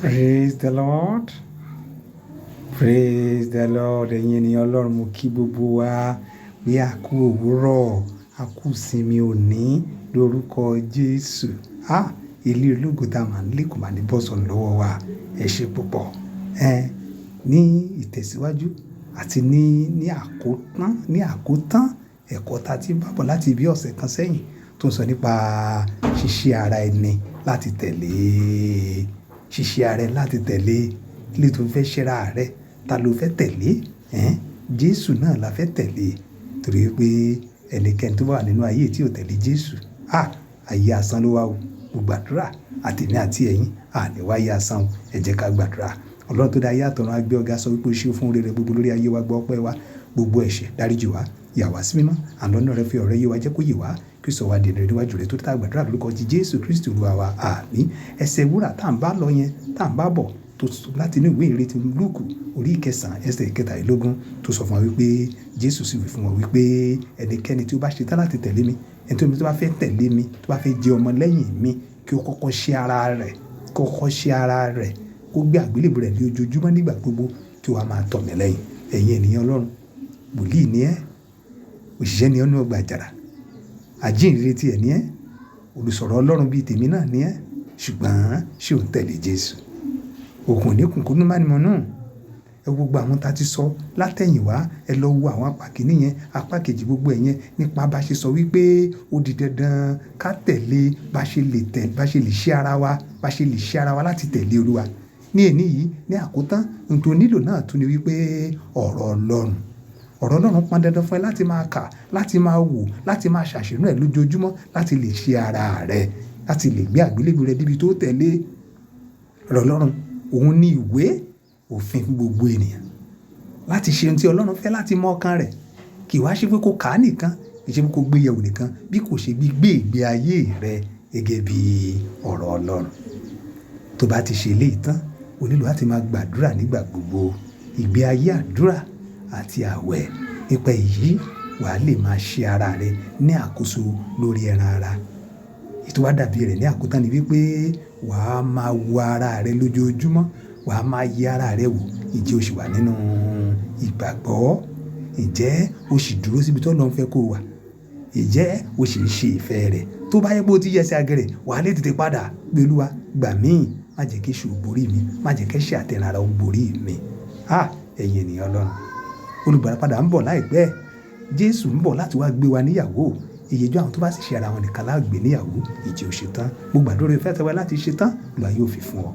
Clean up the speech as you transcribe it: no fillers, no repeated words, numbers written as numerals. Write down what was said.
Praise the Lord. Praise the Lord. Ẹ̀yin ènìyàn Ọlọ́run, mo kí gbogbo wa pé a kú òwúrọ̀, a kú ìsinmi òní lórúkọ Jésù. Ilé ológo tá a máa ń lé kò máa ní bọ́ sọnù lọ́wọ́ wa. Ẹ ṣé púpọ̀. Ní ìtẹ̀síwájú àti ní àkótán ẹ̀kọ́ tá a ti bá bọ̀ láti ibi ọ̀sẹ̀ kan sẹ́yìn tó ń sọ nípa ṣíṣe ara ẹni láti tẹ̀lé. Ṣíṣe ara ẹni láti tẹ̀lé. Ilé tó fẹ́ ṣẹ́ra rẹ̀, ta ló fẹ́ tẹ̀lé? Jésù náà la fẹ́ tẹ̀lé. Torí pé ẹnikẹ́ni tó bá wà nínú ayé tí ò tẹ̀lé Jésù, ayé asán ló wà o. Mo gbàdúrà àtèmi àti ẹ̀yin, ní wáyé asán o. Ẹ jẹ́ ká gbàdúrà. Ọlọ́run tó dá ayé àtọ̀run á gbé ọ̀gá sọ wípé o ṣé fún rere gbogbo lórí ayé wa, gbọ́ ọpẹ́ wa, gbogbo ẹ̀ṣẹ̀ dáríjì wá, yà wá sí mímọ́. Àlọ́nà rẹ fi ọ̀rọ̀ yé wa, jẹ́ kó yé wa, kí sọ wá di ènìyàn níwájú rẹ tó tá gbàdúrà lórúkọ ti Jésù Kristi Olúwa wa. Àmín. Ẹsẹ̀ wúrà tá à ń bá lọ yẹn, tá à ń bá bọ̀ tó láti inú ìwé ìrètí Lúùkù orí ìkẹsàn ẹsẹ̀ ìkẹtàlélógún tó sọ fún wa wípé Jésù sì wí fún wọn wípé ẹnikẹ́ni tí ó bá ṣetán láti tẹ̀lé mi, ẹni tó bá fẹ́ tẹ̀lé mi, tó bá fẹ́ jẹ́ ọmọ lẹ́yìn mi, kí ó kọ́kọ́ ṣe ara rẹ̀, kó gbé àgbélébùú rẹ̀ ní ojoojúmọ́ nígbà gbogbo kí ó wá máa tọ̀ mí lẹ́yìn. Ẹ̀yin ènìyàn Ọlọ́run, wòlíì ni ẹ́, òṣìṣẹ́ ni ọ́ nínú ọgbà àjàrà, àjíǹrere tí ẹ̀ ní ẹ́, olùsọ̀rọ̀ Ọlọ́run bíi tèmi náà ní ẹ́, ṣùgbọ́n ṣé ò ń tẹ̀lé Jésù? Òkun ní kùnkùn má ni mọ̀ náà. Ẹ wo gbogbo àwọn tá ti sọ látẹ̀yìnwá, ẹ lọ wo àwọn apá kìíní yẹn, apá kejì gbogbo ẹ̀yẹn nípa bá ṣe sọ wípé ó di dandan ká tẹ̀lé, bá ṣe lè ṣe ara wa láti tẹ̀lé Olúwa. Ní èní yìí, ní àkótán, ohun tó nílò náà tún ni wípé ọ̀rọ̀ Ọlọ́run pọn dandan fún ẹ láti máa kà, láti máa wò, láti máa ṣàṣìrò ẹ̀ lójoojúmọ́, láti lè ṣe ara rẹ, láti lè gbé àgbélébùú rẹ débi tó tẹ̀lé. Ọ̀rọ̀ Ọlọ́run, òun ní ìwé òfin fún gbogbo ènìyàn láti ṣe ohun tí Ọlọ́run fẹ́, láti mọ ọkàn rẹ̀. Kì í wá ṣe pé kó kà á nìkan, kì í ṣe pé kó gbé yẹ̀wò nìkan, bí kò ṣe gbígbé ìgbé ayé rẹ gẹ́gẹ́ bí ọ̀rọ̀ Ọlọ́run. Tó bá ti ṣe eléyìí tán, o nílò láti máa gbàdúrà nígbà gbogbo. Ìgbé ayé àdúrà àti àwẹ̀. Nípa èyí, wà á lè máa ṣe ara rẹ ní àkóso lórí ẹran ara. Ètò wá dàbí rẹ̀ ní àkótán ni wípé wà á máa wo ara rẹ lójoojúmọ́, wà á máa yẹ ara rẹ wò. Ǹjẹ́ o sì wà nínú ìgbàgbọ́? Ǹjẹ́ o sì dúró síbi tí Ọlọ́run fẹ́ kó wà? Ǹjẹ́ o sì ń ṣe ìfẹ́ rẹ̀? Tó bá yẹ pé o ti yẹsẹ̀ agẹrẹ̀, wà á lè tètè padà pé Olúwa, gbà mí, má jẹ́ kí èṣù borí mi, má jẹ́ kí ẹ̀ṣẹ̀ àtẹ̀ràn ara ó borí mi. Ẹ̀yin ènìyàn Ọlọ́run, olùgbàlà ń bọ̀ láìpẹ́. Jésù ń bọ̀ láti wá gbé wa níyàwó. Ìyẹjọ́ àwọn tó bá sì ṣe ara wọn nìkan lágbè níyàwó. Ǹjẹ́ o ṣe tán? Mo gbàdúrà ìfẹ́ tẹ́wẹ́ láti ṣe tán, Olúwa yóò fi fún ọ.